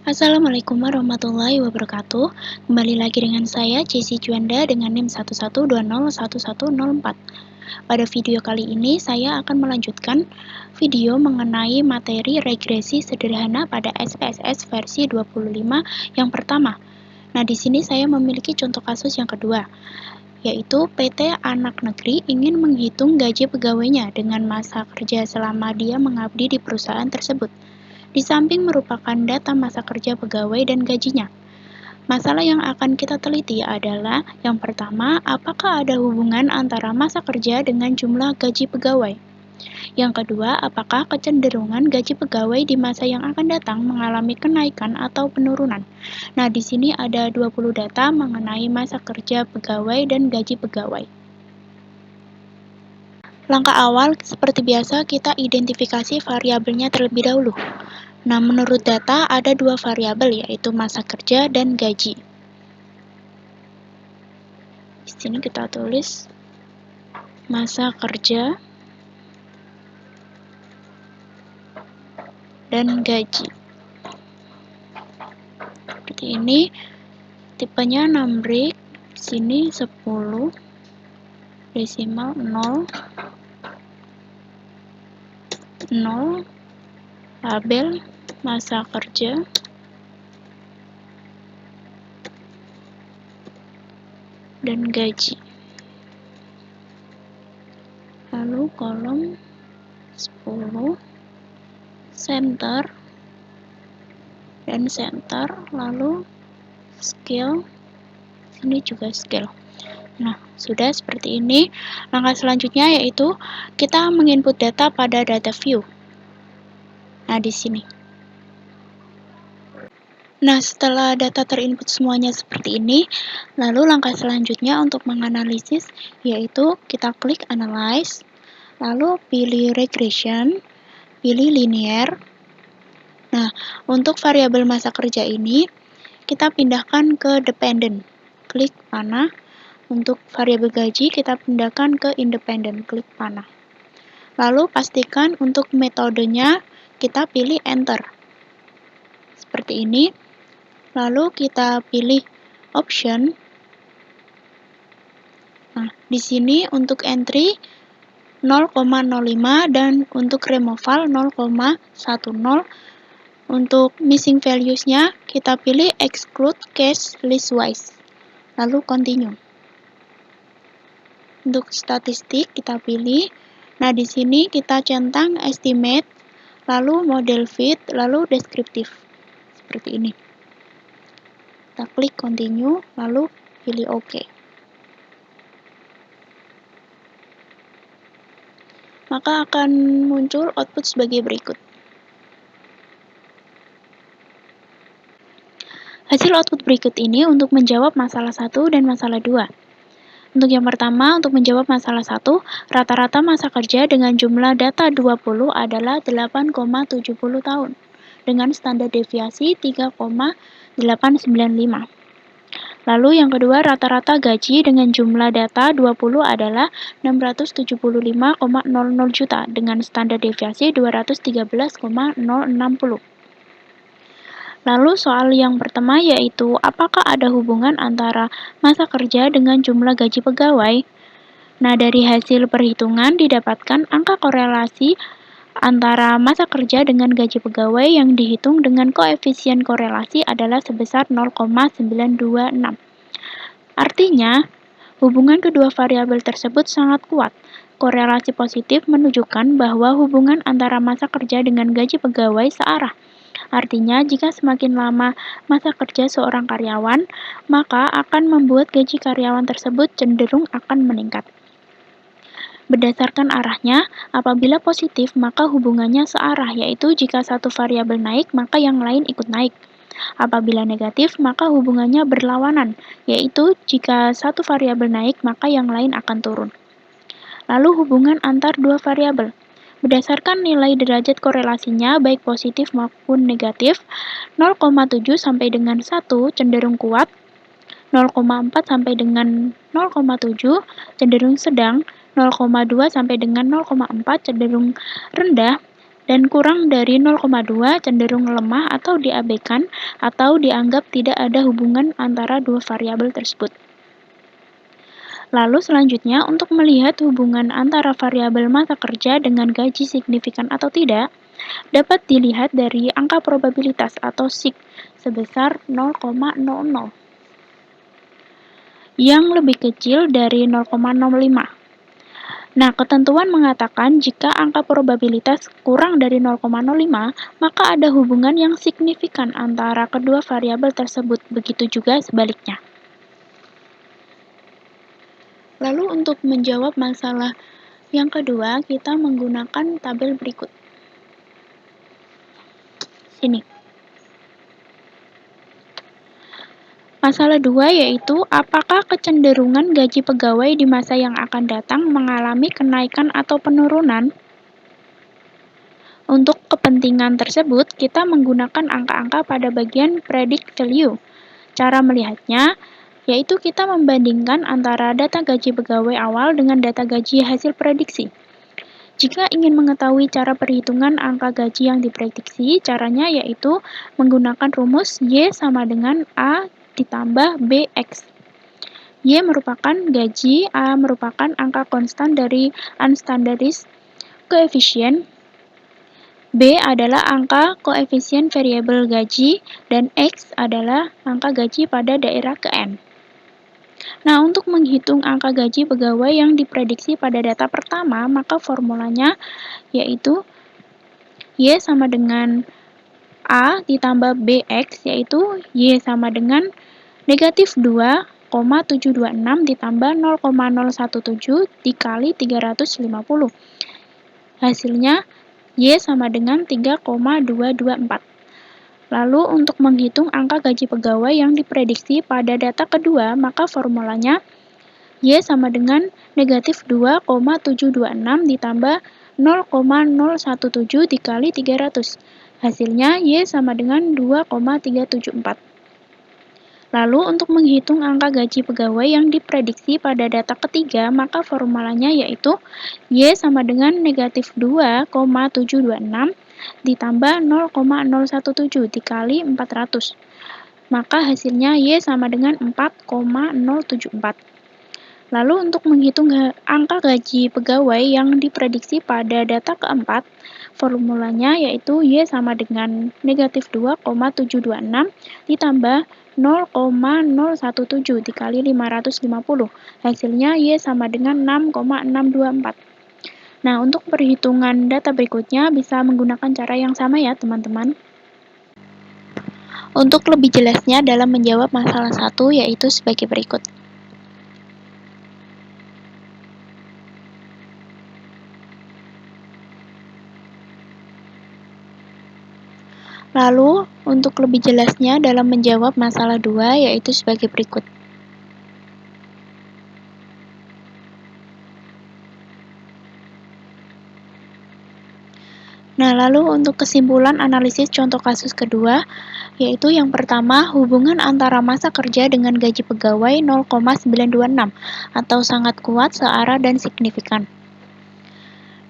Assalamualaikum warahmatullahi wabarakatuh. Kembali lagi dengan saya Jessie Juanda dengan NIM 112011104. Pada video kali ini saya akan melanjutkan video mengenai materi regresi sederhana pada SPSS versi 25 yang pertama. Nah, di sini saya memiliki contoh kasus yang kedua, yaitu PT Anak Negeri ingin menghitung gaji pegawainya dengan masa kerja selama dia mengabdi di perusahaan tersebut. Di samping merupakan data masa kerja pegawai dan gajinya. Masalah yang akan kita teliti adalah yang pertama, apakah ada hubungan antara masa kerja dengan jumlah gaji pegawai? Yang kedua, apakah kecenderungan gaji pegawai di masa yang akan datang mengalami kenaikan atau penurunan? Nah, di sini ada 20 data mengenai masa kerja pegawai dan gaji pegawai. Langkah awal, seperti biasa, kita identifikasi variabelnya terlebih dahulu. Nah, menurut data ada dua variabel, yaitu masa kerja dan gaji. Di sini kita tulis masa kerja dan gaji. Seperti ini, tipenya 6 break, di sini 10, desimal 0, 0, label masa kerja, dan gaji. Lalu kolom 10, center, dan center, lalu scale, sini juga scale. Nah, sudah seperti ini. Langkah selanjutnya yaitu kita menginput data pada data view. Nah, di sini. Nah, setelah data terinput semuanya seperti ini, lalu langkah selanjutnya untuk menganalisis yaitu kita klik analyze, lalu pilih regression, pilih linear. Nah, untuk variabel masa kerja ini kita pindahkan ke dependent. Klik panah. Untuk variabel gaji kita pindahkan ke independent, klik panah. Lalu pastikan untuk metodenya kita pilih enter. Seperti ini. Lalu kita pilih option. Nah, di sini untuk entry 0,05 dan untuk removal 0,10. Untuk missing values-nya kita pilih exclude case listwise. Lalu continue. Untuk statistik kita pilih. Nah, di sini kita centang estimate, lalu model fit, lalu deskriptif. Seperti ini. Kita klik continue, lalu pilih OK. Maka akan muncul output sebagai berikut. Hasil output berikut ini untuk menjawab masalah 1 dan masalah 2. Untuk yang pertama, untuk menjawab masalah 1, rata-rata masa kerja dengan jumlah data 20 adalah 8,70 tahun, dengan standar deviasi 3,895. Lalu yang kedua, rata-rata gaji dengan jumlah data 20 adalah 675,00 juta, dengan standar deviasi 213,060. Lalu soal yang pertama yaitu apakah ada hubungan antara masa kerja dengan jumlah gaji pegawai? Nah, dari hasil perhitungan didapatkan angka korelasi antara masa kerja dengan gaji pegawai yang dihitung dengan koefisien korelasi adalah sebesar 0,926. Artinya, hubungan kedua variabel tersebut sangat kuat. Korelasi positif menunjukkan bahwa hubungan antara masa kerja dengan gaji pegawai searah. Artinya, jika semakin lama masa kerja seorang karyawan, maka akan membuat gaji karyawan tersebut cenderung akan meningkat. Berdasarkan arahnya, apabila positif, maka hubungannya searah, yaitu jika satu variabel naik, maka yang lain ikut naik. Apabila negatif, maka hubungannya berlawanan, yaitu jika satu variabel naik, maka yang lain akan turun. Lalu hubungan antar dua variabel. Berdasarkan nilai derajat korelasinya baik positif maupun negatif, 0,7 sampai dengan 1 cenderung kuat, 0,4 sampai dengan 0,7 cenderung sedang, 0,2 sampai dengan 0,4 cenderung rendah, dan kurang dari 0,2 cenderung lemah atau diabaikan atau dianggap tidak ada hubungan antara dua variabel tersebut. Lalu selanjutnya, untuk melihat hubungan antara variabel masa kerja dengan gaji signifikan atau tidak, dapat dilihat dari angka probabilitas atau SIG sebesar 0,00 yang lebih kecil dari 0,05. Nah, ketentuan mengatakan jika angka probabilitas kurang dari 0,05, maka ada hubungan yang signifikan antara kedua variabel tersebut, begitu juga sebaliknya. Lalu untuk menjawab masalah yang kedua, kita menggunakan tabel berikut. Sini. Masalah 2 yaitu, apakah kecenderungan gaji pegawai di masa yang akan datang mengalami kenaikan atau penurunan? Untuk kepentingan tersebut, kita menggunakan angka-angka pada bagian predict value. Cara melihatnya, yaitu kita membandingkan antara data gaji pegawai awal dengan data gaji hasil prediksi. Jika ingin mengetahui cara perhitungan angka gaji yang diprediksi, caranya yaitu menggunakan rumus Y sama dengan A ditambah BX. Y merupakan gaji, A merupakan angka konstan dari unstandardized coefficient, B adalah angka koefisien variabel gaji, dan X adalah angka gaji pada daerah ke-N. Nah, untuk menghitung angka gaji pegawai yang diprediksi pada data pertama, maka formulanya yaitu Y sama dengan A ditambah BX, yaitu Y sama dengan negatif 2,726 ditambah 0,017 dikali 350. Hasilnya Y sama dengan 3,224. Lalu untuk menghitung angka gaji pegawai yang diprediksi pada data kedua, maka formulanya Y sama dengan negatif 2,726 ditambah 0,017 dikali 300. Hasilnya Y sama dengan 2,374. Lalu untuk menghitung angka gaji pegawai yang diprediksi pada data ketiga, maka formulanya yaitu Y sama dengan negatif 2,726 ditambah 0,017 dikali 400. Maka hasilnya Y sama dengan 4,074. Lalu untuk menghitung angka gaji pegawai yang diprediksi pada data keempat, formulanya yaitu Y sama dengan negatif 2,726 ditambah 0,017 dikali 550. Hasilnya Y sama dengan 6,624. Nah, untuk perhitungan data berikutnya bisa menggunakan cara yang sama ya, teman-teman. Untuk lebih jelasnya dalam menjawab masalah 1 yaitu sebagai berikut. Lalu, untuk lebih jelasnya dalam menjawab masalah 2 yaitu sebagai berikut. Nah, lalu untuk kesimpulan analisis contoh kasus kedua, yaitu yang pertama, hubungan antara masa kerja dengan gaji pegawai 0,926 atau sangat kuat, searah, dan signifikan.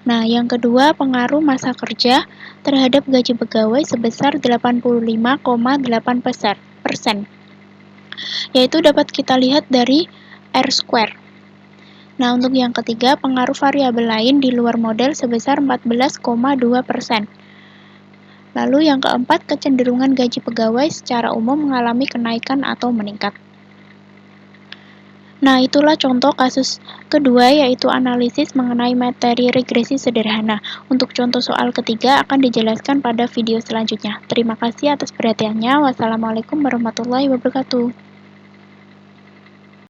Nah, yang kedua, pengaruh masa kerja terhadap gaji pegawai sebesar 85,8%, yaitu dapat kita lihat dari R-square. Nah, untuk yang ketiga, pengaruh variabel lain di luar model sebesar 14,2%. Lalu yang keempat, kecenderungan gaji pegawai secara umum mengalami kenaikan atau meningkat. Nah, itulah contoh kasus kedua, yaitu analisis mengenai materi regresi sederhana. Untuk contoh soal ketiga akan dijelaskan pada video selanjutnya. Terima kasih atas perhatiannya. Wassalamualaikum warahmatullahi wabarakatuh.